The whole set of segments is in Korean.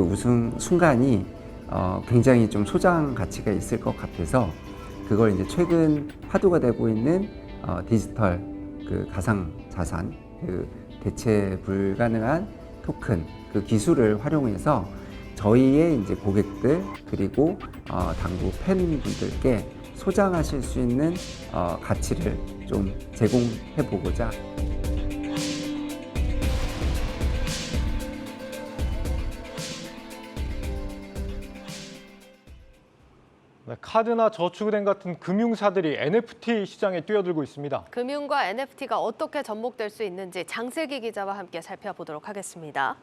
그 우승 순간이 굉장히 좀 소장 가치가 있을 것 같아서 그걸 이제 최근 화두가 되고 있는 디지털 그 가상 자산, 그 대체 불가능한 토큰 그 기술을 활용해서 저희의 이제 고객들 그리고 당구 팬분들께 소장하실 수 있는 가치를 좀 제공해 보고자. 카드나 저축은행 같은 금융사들이 NFT 시장에 뛰어들고 있습니다. 금융과 NFT가 어떻게 접목될 수 있는지 장슬기 기자와 함께 살펴보도록 하겠습니다.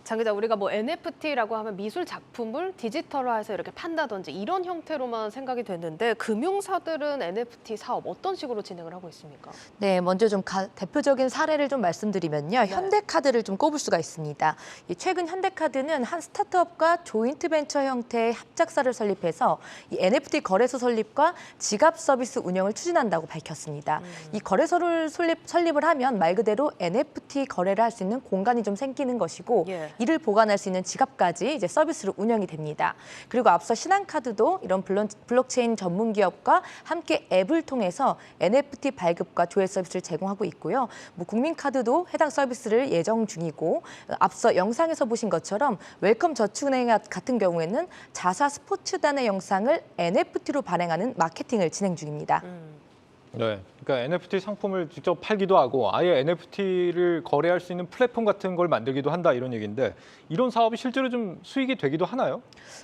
장 기자, 우리가 뭐 NFT라고 하면 미술 작품을 디지털화해서 이렇게 판다든지 이런 형태로만 생각이 됐는데 금융사들은 NFT 사업 어떤 식으로 진행을 하고 있습니까? 네, 먼저 좀 대표적인 사례를 좀 말씀드리면요. 네. 현대카드를 좀 꼽을 수가 있습니다. 최근 현대카드는 한 스타트업과 조인트 벤처 형태의 합작사를 설립해서 이 NFT 거래소 설립과 지갑 서비스 운영을 추진한다고 밝혔습니다. 이 거래소를 설립을 하면 말 그대로 NFT 거래를 할 수 있는 공간이 좀 생기는 것이고 예. 이를 보관할 수 있는 지갑까지 이제 서비스로 운영이 됩니다. 그리고 앞서 신한카드도 이런 블록체인 전문 기업과 함께 앱을 통해서 NFT 발급과 조회 서비스를 제공하고 있고요. 뭐 국민카드도 해당 서비스를 예정 중이고 앞서 영상에서 보신 것처럼 웰컴 저축은행 같은 경우에는 자사 스포츠단의 영상을 NFT로 발행하는 마케팅을 진행 중입니다. 네, 그러니까 NFT 상품을 직접 팔기도 하고 아예 NFT를 거래할 수 있는 플랫폼 같은 걸 만들기도 한다 이런 얘기인데 이런 사업이 실제로 좀 수익이 되기도 하나요?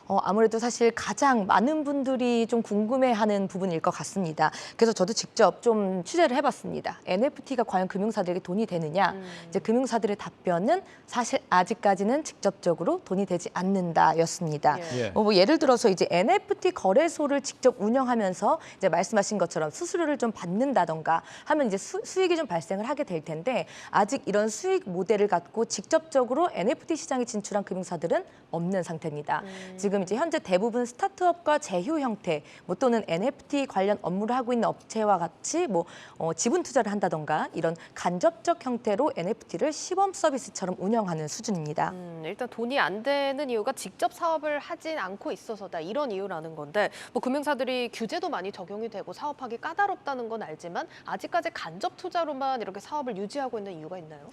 아무래도 사실 가장 많은 분들이 좀 궁금해하는 부분일 것 같습니다. 그래서 저도 직접 좀 취재를 해봤습니다. NFT가 과연 금융사들에게 돈이 되느냐? 이제 금융사들의 답변은 사실 아직까지는 직접적으로 돈이 되지 않는다였습니다. 예. 뭐 예를 들어서 이제 NFT 거래소를 직접 운영하면서 이제 말씀하신 것처럼 수수료를 좀 받는다던가 하면 이제 수익이 좀 발생을 하게 될 텐데 아직 이런 수익 모델을 갖고 직접적으로 NFT 시장에 진출한 금융사들은 없는 상태입니다. 지금 이제 현재 대부분 스타트업과 제휴 형태, 뭐 또는 NFT 관련 업무를 하고 있는 업체와 같이 뭐 지분 투자를 한다던가 이런 간접적 형태로 NFT를 시범 서비스처럼 운영하는 수준입니다. 일단 돈이 안 되는 이유가 직접 사업을 하진 않고 있어서다 이런 이유라는 건데 뭐 금융사들이 규제도 많이 적용이 되고 사업하기 까다롭다는 건 알지만 아직까지 간접 투자로만 이렇게 사업을 유지하고 있는 이유가 있나요?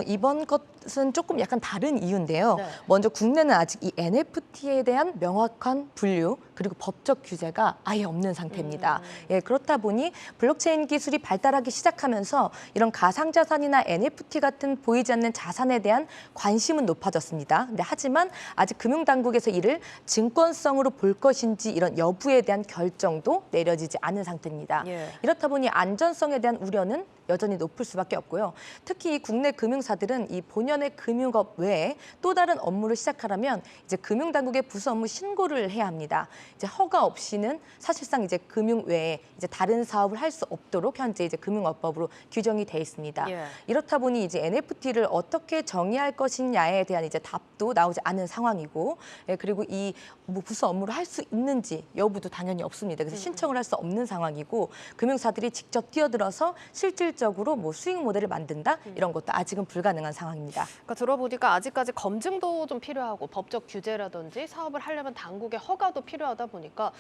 이번 것은 조금 약간 다른 이유인데요. 네. 먼저 국내는 아직 이 NFT에 대한 명확한 분류 그리고 법적 규제가 아예 없는 상태입니다. 예, 그렇다 보니 블록체인 기술이 발달하기 시작하면서 이런 가상자산이나 NFT 같은 보이지 않는 자산에 대한 관심은 높아졌습니다. 근데 하지만 아직 금융당국에서 이를 증권성으로 볼 것인지 이런 여부에 대한 결정도 내려지지 않은 상태입니다. 예. 이렇다 보니 안전성에 대한 우려는 여전히 높을 수밖에 없고요. 특히 이 국내 금융사들은 이 본연의 금융업 외에 또 다른 업무를 시작하려면 이제 금융당국에 부수 업무 신고를 해야 합니다. 이제 허가 없이는 사실상 이제 금융 외에 이제 다른 사업을 할 수 없도록 현재 이제 금융업법으로 규정이 돼 있습니다. 예. 이렇다 보니 이제 NFT를 어떻게 정의할 것이냐에 대한 이제 답도 나오지 않은 상황이고, 예, 그리고 이 뭐 부수 업무를 할 수 있는지 여부도 당연히 없습니다. 그래서 신청을 할 수 없는 상황이고 금융사들이 직접 뛰어들어서 실질적으로 뭐 수익 모델을 만든다 이런 것도 아직은 불가능한 상황입니다. 그러니까 들어보니까 아직까지 검증도 좀 필요하고 법적 규제라든지 사업을 하려면 당국의 허가도 필요하다 보니까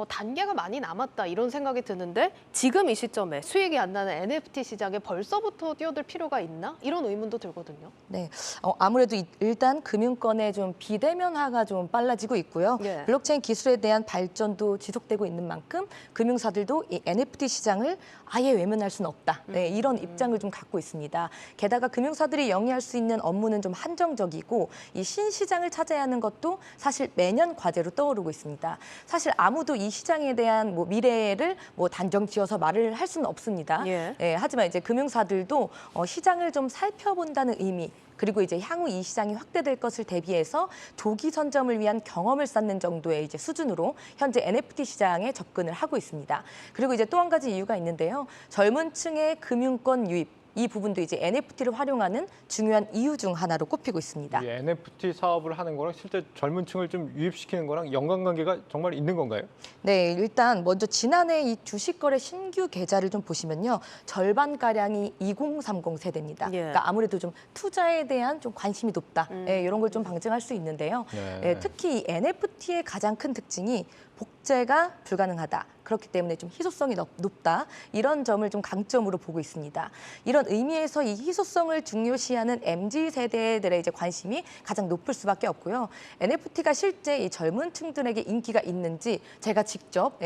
단계가 많이 남았다 이런 생각이 드는데 지금 이 시점에 수익이 안 나는 NFT 시장에 벌써부터 뛰어들 필요가 있나? 이런 의문도 들거든요. 네, 아무래도 일단 금융권의 좀 비대면화가 좀 빨라지고 있고요. 예. 블록체인 기술에 대한 발전도 지속되고 있는 만큼 금융사들도 이 NFT 시장을 아예 외면할 수는 없다. 네, 이런 입장을 좀 갖고 있습니다. 게다가 금융사들이 영위할 수 있는 업무는 좀 한정적이고 이 신시장을 찾아야 하는 것도 사실 매년 과제로 떠오르고 있습니다. 사실 아무도 이 시장에 대한 뭐 미래를 뭐 단정 지어서 말을 할 수는 없습니다. 예. 하지만 이제 금융사들도 시장을 좀 살펴본다는 의미 그리고 이제 향후 이 시장이 확대될 것을 대비해서 조기 선점을 위한 경험을 쌓는 정도의 이제 수준으로 현재 NFT 시장에 접근을 하고 있습니다. 그리고 이제 또 한 가지 이유가 있는데요. 젊은 층의 금융권 유입 이 부분도 이제 NFT를 활용하는 중요한 이유 중 하나로 꼽히고 있습니다. 이 NFT 사업을 하는 거랑 실제 젊은 층을 좀 유입시키는 거랑 연관관계가 정말 있는 건가요? 네, 일단 먼저 지난해 이 주식거래 신규 계좌를 좀 보시면요. 절반가량이 2030 세대입니다. 예. 그러니까 아무래도 좀 투자에 대한 좀 관심이 높다. 예, 이런 걸 좀 방증할 수 있는데요. 네. 예, 특히 이 NFT의 가장 큰 특징이 복제가 불가능하다. 그렇기 때문에 좀 희소성이 높다. 이런 점을 좀 강점으로 보고 있습니다. 이런 의미에서 이 희소성을 중요시하는 MZ 세대들의 이제 관심이 가장 높을 수밖에 없고요. NFT가 실제 이 젊은 층들에게 인기가 있는지 제가 직접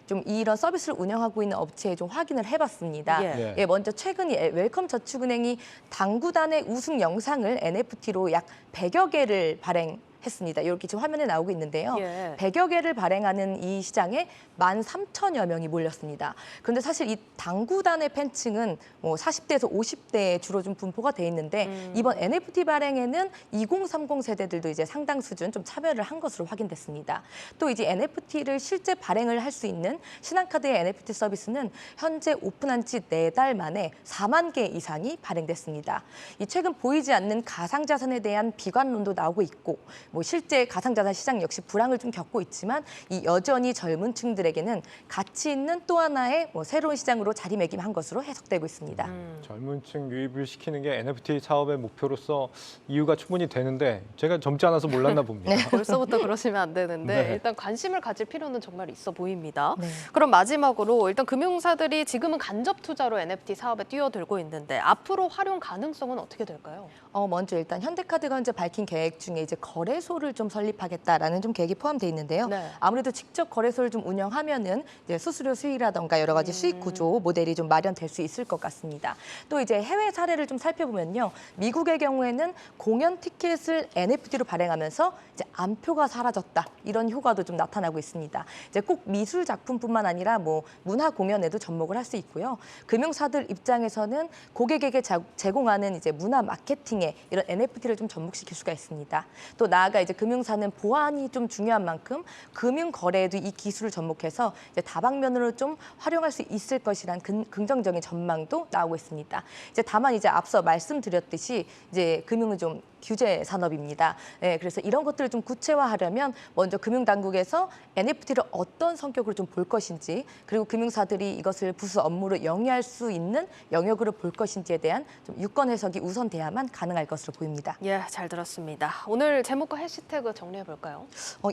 좀 이런 서비스를 운영하고 있는 업체에 좀 확인을 해봤습니다. 예. 네. 먼저 최근 이 웰컴저축은행이 당구단의 우승 영상을 NFT로 약 100여 개를 발행했습니다. 이렇게 지금 화면에 나오고 있는데요. 예. 100여 개를 발행하는 이 시장에 13,000여 명이 몰렸습니다. 그런데 사실 이 당구단의 팬층은 뭐 40대에서 50대에 주로 좀 분포가 돼 있는데 이번 NFT 발행에는 2030 세대들도 이제 상당 수준 좀 참여를 한 것으로 확인됐습니다. 또 이제 NFT를 실제 발행을 할 수 있는 신한카드의 NFT 서비스는 현재 오픈한 지 4달 만에 4만 개 이상이 발행됐습니다. 이 최근 보이지 않는 가상자산에 대한 비관론도 나오고 있고 뭐 실제 가상자산 시장 역시 불황을 좀 겪고 있지만 이 여전히 젊은 층들에게는 가치 있는 또 하나의 뭐 새로운 시장으로 자리매김한 것으로 해석되고 있습니다. 젊은 층 유입을 시키는 게 NFT 사업의 목표로서 이유가 충분히 되는데 제가 젊지 않아서 몰랐나 봅니다. 벌써부터 그러시면 안 되는데 네. 일단 관심을 가질 필요는 정말 있어 보입니다. 네. 그럼 마지막으로 일단 금융사들이 지금은 간접 투자로 NFT 사업에 뛰어들고 있는데 앞으로 활용 가능성은 어떻게 될까요? 먼저 일단 현대카드가 현재 밝힌 계획 중에 이제 거래소를 좀 설립하겠다라는 좀 계획이 포함되어 있는데요. 네. 아무래도 직접 거래소를 좀 운영하면은 이제 수수료 수익이라던가 여러 가지 수익 구조 모델이 좀 마련될 수 있을 것 같습니다. 또 이제 해외 사례를 좀 살펴보면요. 미국의 경우에는 공연 티켓을 NFT로 발행하면서 이제 암표가 사라졌다. 이런 효과도 좀 나타나고 있습니다. 이제 꼭 미술 작품뿐만 아니라 뭐 문화 공연에도 접목을 할 수 있고요. 금융사들 입장에서는 고객에게 제공하는 이제 문화 마케팅에 이런 NFT를 좀 접목시킬 수가 있습니다. 또 나아가 이제 금융사는 보안이 좀 중요한 만큼 금융 거래에도 이 기술을 접목해서 이제 다방면으로 좀 활용할 수 있을 것이란 긍정적인 전망도 나오고 있습니다. 이제 다만 이제 앞서 말씀드렸듯이 이제 금융은 좀 규제 산업입니다. 네, 그래서 이런 것들을 좀 구체화하려면 먼저 금융당국에서 NFT를 어떤 성격으로 좀 볼 것인지 그리고 금융사들이 이것을 부수 업무로 영위할 수 있는 영역으로 볼 것인지에 대한 좀 유권 해석이 우선돼야만 가능할 것으로 보입니다. 예, 잘 들었습니다. 오늘 제목과 해시태그 정리해 볼까요?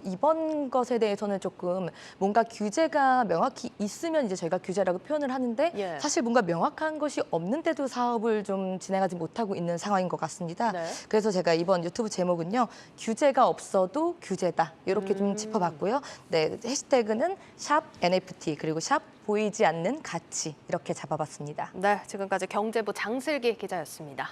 이번 것에 대해서는 조금 뭔가 규제가 명확히 있으면 이제 저희가 규제라고 표현을 하는데 예. 사실 뭔가 명확한 것이 없는데도 사업을 좀 진행하지 못하고 있는 상황인 것 같습니다. 네. 그래서 제가 이번 유튜브 제목은요. 규제가 없어도 규제다. 이렇게 좀 짚어봤고요. 네, 해시태그는 샵 NFT 그리고 샵 보이지 않는 가치 이렇게 잡아봤습니다. 네, 지금까지 경제부 장슬기 기자였습니다.